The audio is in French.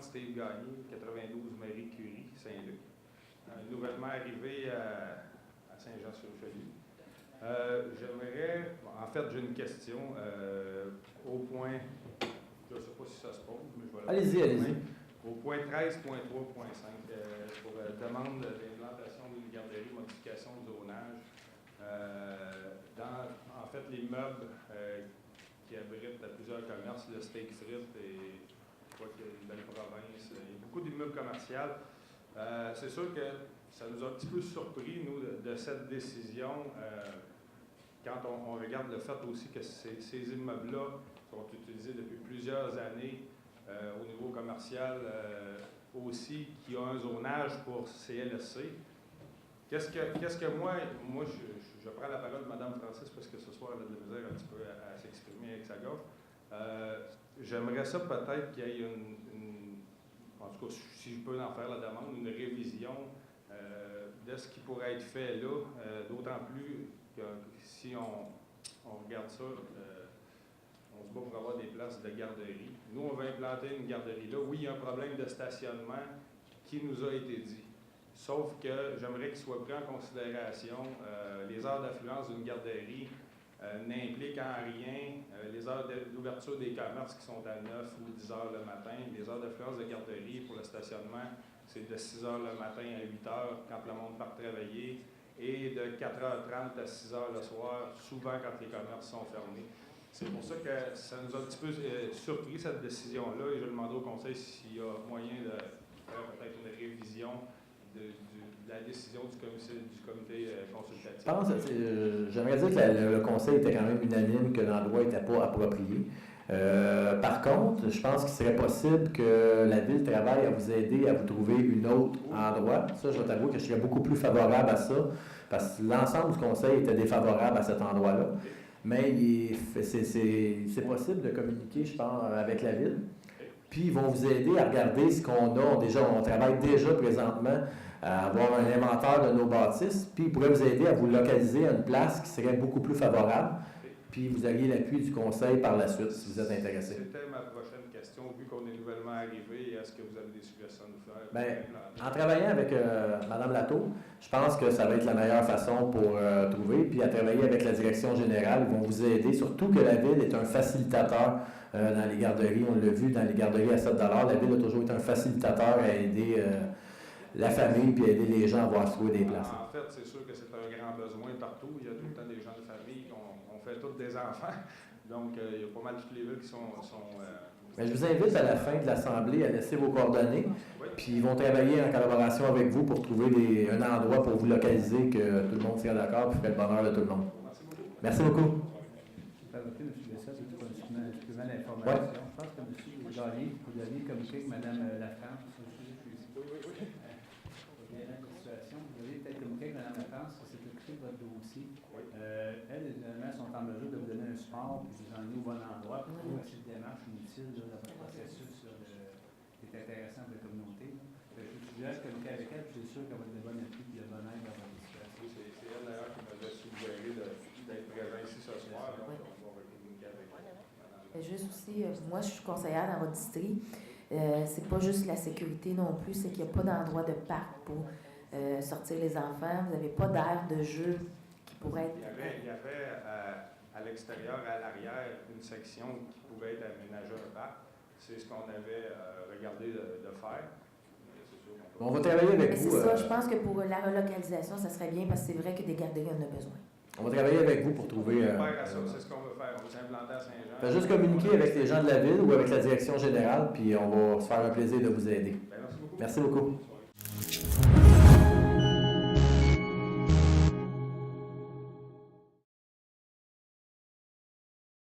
Steve Gagné, 92 Marie-Curie, Saint-Luc. Nouvellement arrivé à Saint-Jean-sur-Richelieu. En fait, j'ai une question au point, je ne sais pas si ça se pose, mais je vais allez-y. Au point 13.3.5, pour demande d'implantation d'une garderie, modification de zonage. En fait, les meubles qui abritent plusieurs commerces, le steak frites et je crois qu'il y a une belle province, il y a beaucoup d'immeubles commerciaux. C'est sûr que ça nous a un petit peu surpris, nous, de cette décision, quand on regarde le fait aussi que ces immeubles-là sont utilisés depuis plusieurs années au niveau commercial aussi, qui a un zonage pour CLSC. Qu'est-ce que moi je prends la parole de Mme Francis parce que ce soir, elle a de la misère un petit peu à s'exprimer avec sa gorge. J'aimerais ça peut-être qu'il y ait en tout cas, si je peux en faire la demande, une révision de ce qui pourrait être fait là, d'autant plus que si on regarde ça, on se bat pour avoir des places de garderie. Nous, on va implanter une garderie là. Oui, il y a un problème de stationnement qui nous a été dit. Sauf que j'aimerais qu'il soit pris en considération les heures d'affluence d'une garderie n'impliquent en rien les heures d'ouverture des commerces qui sont à 9 ou 10 heures le matin. Les heures d'affluence de garderie pour le stationnement, c'est de 6 heures le matin à 8 heures quand le monde part travailler et de 4h30 à 6 heures le soir, souvent quand les commerces sont fermés. C'est pour ça que ça nous a un petit peu surpris cette décision-là et je demande au Conseil s'il y a moyen de faire peut-être une révision de la décision du comité consultatif. J'aimerais dire que le Conseil était quand même unanime que l'endroit n'était pas approprié. Par contre, je pense qu'il serait possible que la Ville travaille à vous aider à vous trouver un autre endroit. Ça, je vais t'avouer que je serais beaucoup plus favorable à ça, parce que l'ensemble du Conseil était défavorable à cet endroit-là. Mais c'est possible de communiquer, je pense, avec la Ville. Puis, ils vont vous aider à regarder ce qu'on a. On travaille déjà présentement à avoir un inventaire de nos bâtisses. Puis, ils pourraient vous aider à vous localiser à une place qui serait beaucoup plus favorable. Puis, vous auriez l'appui du Conseil par la suite, si vous êtes intéressé. C'était ma prochaine question. Vu qu'on est nouvellement arrivé, est-ce que vous avez des suggestions à nous faire? Bien, en travaillant avec Mme Latour, je pense que ça va être la meilleure façon pour trouver. Puis, à travailler avec la direction générale, ils vont vous aider. Surtout que la Ville est un facilitateur dans les garderies. On l'a vu dans les garderies à 7 $. La Ville a toujours été un facilitateur à aider la famille puis à aider les gens à avoir trouvé des places. En fait, c'est sûr que c'est un grand besoin partout. Il y a tout le temps des gens de famille, on fait tous des enfants. Donc, il y a pas mal toutes les villes qui sont mais je vous invite à la fin de l'Assemblée à laisser vos coordonnées, puis ils vont travailler en collaboration avec vous pour trouver un endroit pour vous localiser, que tout le monde soit d'accord et faire le bonheur de tout le monde. Merci beaucoup. Permettez, M. Bessette, c'est un supplément d'information. Je pense que M. Gagné, vous aviez communiqué avec Mme Lafrance sur le sujet précis. Vous aviez peut-être communiqué avec Mme Lafrance qui s'est occupée de votre dossier. Elles, évidemment, sont en mesure de vous donner un support et vous emmener au bon endroit pour essayer de démarche inutile dans votre processus qui est intéressant pour la communauté. Je vous suggère de communiquer avec elle, puis je suis sûr qu'elle va être de bon appui et de bon aide dans votre situation. C'est elle d'ailleurs qui m'avait suggéré d'être présent ici ce soir, donc on va communiquer avec elle. Juste aussi, moi je suis conseillère dans votre district. C'est pas juste la sécurité non plus, c'est qu'il n'y a pas d'endroit de parc pour sortir les enfants. Vous n'avez pas d'aire de jeu qui pourrait être... Il y avait à l'extérieur, à l'arrière, une section qui pouvait être aménagée un parc. C'est ce qu'on avait regardé de faire. On va travailler avec vous. C'est ça, je pense que pour la relocalisation, ça serait bien parce que c'est vrai que des garderies en ont besoin. On va travailler avec vous pour trouver... c'est ce qu'on veut faire. On va s'implanter à Saint-Jean. Faites juste communiquer avec les gens de la Ville ou avec la direction générale, puis on va se faire un plaisir de vous aider. Merci beaucoup. Merci beaucoup.